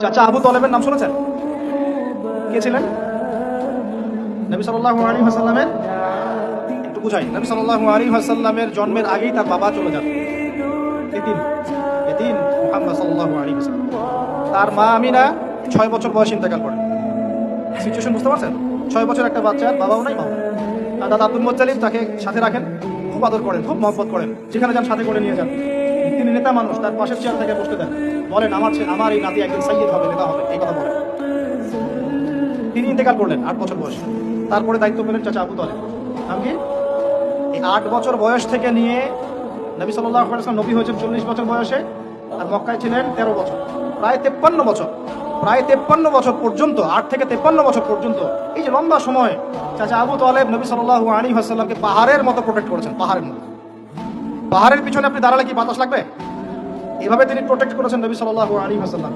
চাচা আবু তলেবের নাম শুনেছেন? কে ছিলেন? নবী সাল্লাল্লাহু আলাইহি ওয়াসাল্লামের, একটু বুঝাই, নবী সাল্লাল্লাহু আলাইহি ওয়াসাল্লামের জন্মের আগেই তার বাবা চলে যান, এতিম মুহাম্মদ সাল্লাল্লাহু আলাইহি ওয়াসাল্লাম। তার মা আমিনা 6 বছর বয়সে ইন্তেকাল করেন। সিচুয়েশন বুঝতে পারছেন? 6 বছর একটা বাচ্চার বাবাও নাই, মাও নাই। আর দাদা আব্দুল মুত্তালিব তাকে সাথে রাখেন, খুব আদর করেন, খুব মহব্বত করেন, যেখানে যান সাথে করে নিয়ে যান। তিনি নেতা মানুষ, তার পাশের চেয়ার থেকে বসতে দেন, বলেন আমার এই নাতি একদিন সাইয়্যিদ হবে, নেতা হবে, এই কথা বলেন। তিনি ইন্তেকাল করলেন 8 বছর বয়সে। তারপরে দায়িত্ব পেলেন চাচা আবু তলেব। আমি এই 8 বছর বয়স থেকে নিয়ে নবী সাল্লাল্লাহু আলাইহি ওয়াসাল্লাম নবী হয়েছেন 40 বছর বয়সে, আর মক্কায় ছিলেন 13 বছর, প্রায় 53 বছর। প্রায় 53 বছর পর্যন্ত, 8 থেকে 53 বছর পর্যন্ত, এই যে লম্বা সময় চাচা আবু তলেব নবী সাল্লাল্লাহু আলাইহি ওয়াসাল্লামকে পাহাড়ের মতো প্রোটেক্ট করেছেন। পাহাড়ের মতো, পাহাড়ের পিছনে আপনি দাঁড়ালে কি বাতাস লাগবে? এভাবে তিনি প্রোটেক্ট করেছেন নবী সাল্লাল্লাহু আলাইহি ওয়াসাল্লাম।